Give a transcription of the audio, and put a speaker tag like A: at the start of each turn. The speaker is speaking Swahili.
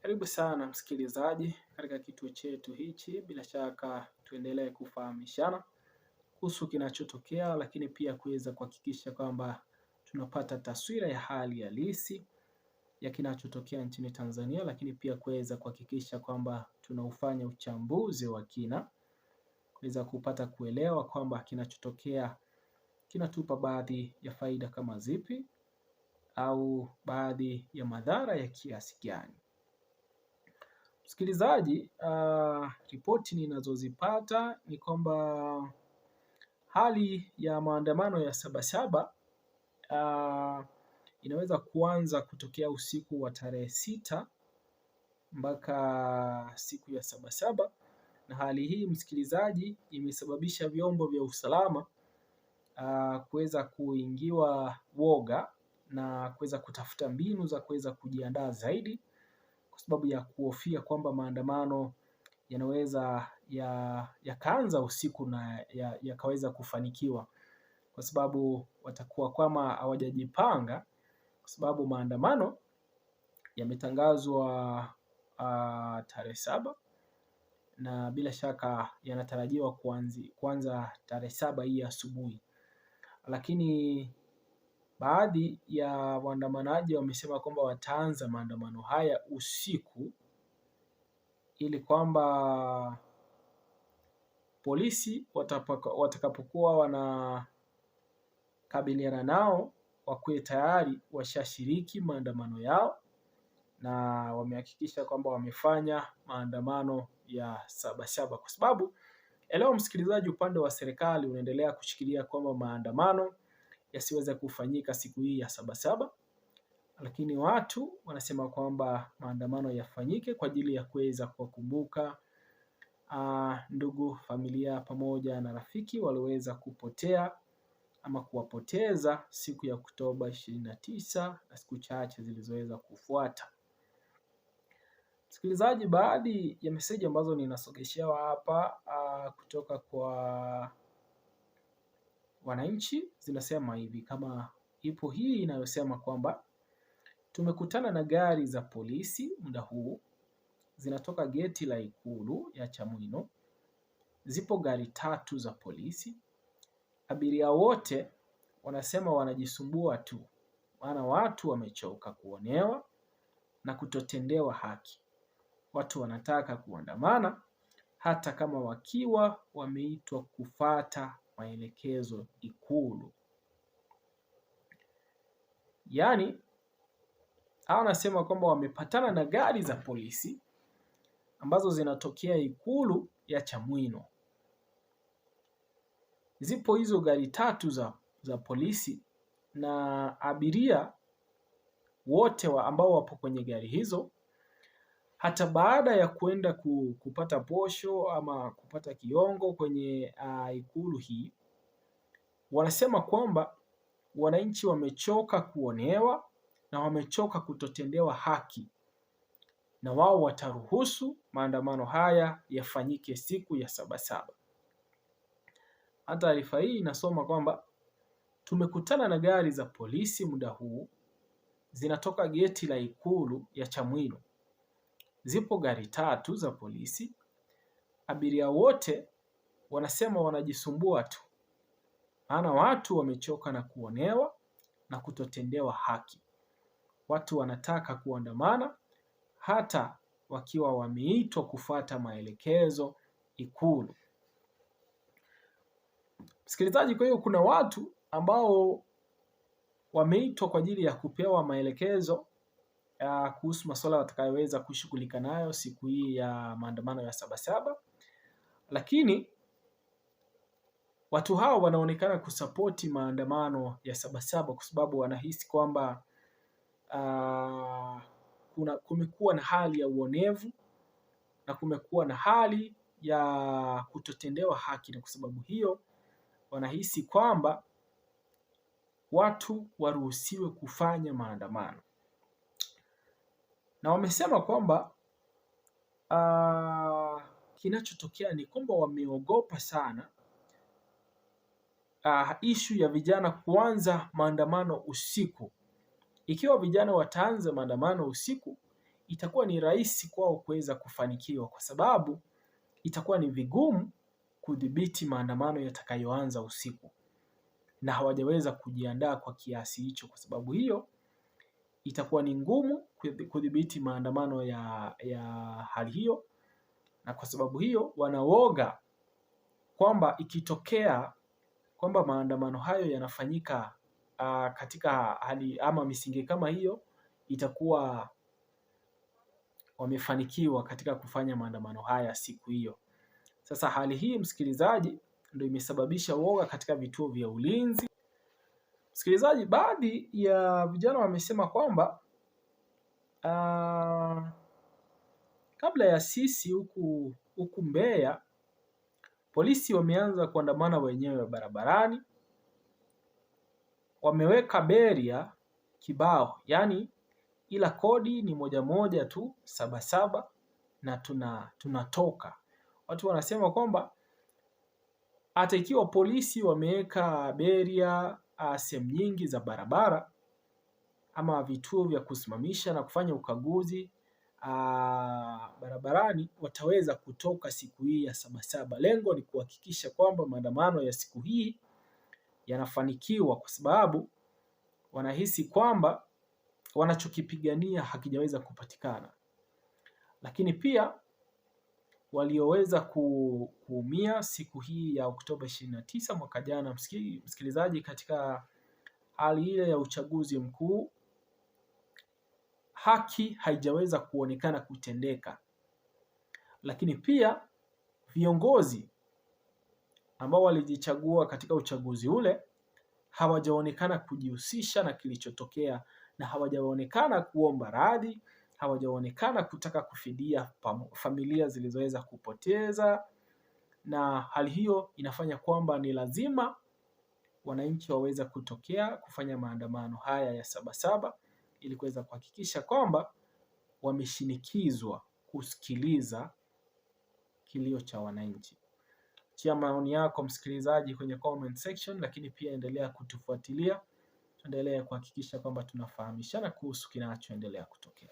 A: Karibu sana msikilizaji katika kituo chetu hichi. Bila shaka tuendelee kufahamishana kuhusu kinachotokea, lakini pia kuweza kuhakikisha kwamba tunapata taswira ya hali halisi ya kinachotokea nchini Tanzania, lakini pia kuweza kuhakikisha kwamba tunaufanya uchambuzi wa kina, kuweza kupata kuelewa kwamba kinachotokea kinatupa baadhi ya faida kama zipi au baadhi ya madhara ya kiasi gani. Msikilizaji, ripoti ninazozipata ni kwamba hali ya maandamano ya Sabasaba inaweza kuanza kutokea usiku wa tarehe 6 mpaka siku ya Sabasaba, na hali hii msikilizaji, imesababisha vyombo vya usalama kuweza kuingiwa woga na kuweza kutafuta mbinu za kuweza kujiandaa zaidi, kwa sababu ya kuhofia kwamba maandamano yanaweza yakaanza usiku na yakaweza kufanikiwa, kwa sababu watakuwa kama hawajajipanga, kwa sababu maandamano yametangazwa tarehe 7 na bila shaka yanatarajiwa kuanza tarehe 7 hii asubuhi. Lakini baadhi ya waandamanaji wamesema kwamba wataanza maandamano haya usiku, ili kwamba polisi watakapokuwa wanakabiliana nao wakuwe tayari washashiriki maandamano yao, na wamehakikisha kwamba wamefanya maandamano ya Sabasaba, kwa sababu leo msikilizaji, upande wa serikali unaendelea kushikilia kwamba maandamano yasiweze kufanyika siku hii ya Sabasaba, lakini watu wanasema kwamba maandamano yafanyike kwa ajili ya kuweza kuwakumbuka ndugu, familia pamoja na rafiki walioweza kupotea ama kuwapoteza siku ya Oktoba 29 na siku chache zilizoweza kufuata. Msikilizaji, baadhi ya meseji ambazo ninasogeshewa hapa kutoka kwa wananchi zinasema hivi, kama ipo hii inayosema kwamba tumekutana na gari za polisi muda huu zinatoka geti la Ikulu ya Chamwino. Zipo gari 3 za polisi. Abiria wote wanasema wanajisumbua tu, maana watu wamechoka kuonewa na kutotendewa haki. Watu wanataka kuandamana hata kama wakiwa wameitwa kufata maelekezo Ikulu. Yaani hao wanasema kwamba wamepatana na gari za polisi ambazo zinatokea Ikulu ya Chamwino. Zipo hizo gari 3 za polisi, na abiria wote ambao wapo kwenye gari hizo, hata baada ya kwenda kupata posho ama kupata kiongo kwenye Ikulu hii, wanasema kwamba wananchi wamechoka kuonewa na wamechoka kutotendewa haki, na wao wataruhusu maandamano haya yafanyike siku ya Sabasaba. Hata taarifa hii inasoma kwamba tumekutana na gari za polisi muda huu zinatoka geti la Ikulu ya Chamwino. Zipo gari 3 za polisi. Abiria wote wanasema wanajisumbua tu, maana watu wamechoka na kuonewa na kutotendewa haki. Watu wanataka kuandamana hata wakiwa wameitwa kufuata maelekezo Ikulu. Msikilizaji, kwa hiyo kuna watu ambao wameitwa kwa ajili ya kupewa maelekezo kuhusu masuala watakayoweza kushughulika nayo siku hii ya maandamano ya Sabasaba, lakini watu hao wanaonekana kusapoti maandamano ya Sabasaba kwa sababu wanahisi kwamba kumekuwa na hali ya uonevu na kumekuwa na hali ya kutotendewa haki, na kwa sababu hiyo wanahisi kwamba watu waruhusiwe kufanya maandamano. Na wamesema kwamba kinachotokea ni kwamba wameogopa sana ishu ya vijana kuanza maandamano usiku. Ikiwa vijana wataanza maandamano usiku, itakuwa ni rahisi kwao kuweza kufanikiwa, kwa sababu itakuwa ni vigumu kudhibiti maandamano yatakayoanza usiku, na hawajaweza kujiandaa kwa kiasi hicho. Kwa sababu hiyo itakuwa ni ngumu kudhibiti maandamano ya hali hiyo, na kwa sababu hiyo wanaoga kwamba ikitokea kwamba maandamano hayo yanafanyika katika hali ama misingi kama hiyo, itakuwa wamefanikiwa katika kufanya maandamano haya siku hiyo. Sasa hali hii msikilizaji, ndio imesababisha uoga katika vituo vya ulinzi. Msikilizaji, baadhi ya vijana wamesema kwamba kabla ya sisi huku Mbeya, polisi wameanza kuandamana wenyewe barabarani, wameweka beria kibao, yani ila kodi ni 11 tu 77 na tunatoka. Watu wanasema kwamba hata ikiwa polisi wameweka beria sehemu nyingi za barabara ama vituo vya kusimamisha na kufanya ukaguzi barabarani, wataweza kutoka siku hii ya Sabasaba. Lengo ni kuhakikisha kwamba maandamano ya siku hii yanafanikiwa, kwa sababu wanahisi kwamba wanachokipigania hakijaweza kupatikana. Lakini pia walioweza kuumia siku hii ya Oktoba 29 mwaka jana, msikilizaji, katika hali ile ya uchaguzi mkuu, haki haijaweza kuonekana kutendeka. Lakini pia viongozi ambao walijichagua katika uchaguzi ule hawajaonekana kujihusisha na kilichotokea, na hawajaonekana kuomba radhi, hawajaonekana kutaka kufidia familia zilizoweza kupoteza. Na hali hiyo inafanya kwamba ni lazima wananchi waweza kutokea kufanya maandamano haya ya Sabasaba, ili kuweza kuhakikisha kwamba wameshinikizwa kusikiliza kilio cha wananchi. Chia maoni yako msikilizaji kwenye comment section, lakini pia endelea kutufuatilia, endelea kuhakikisha kwamba tunafahamishana kuhusu kinachoendelea kutokea.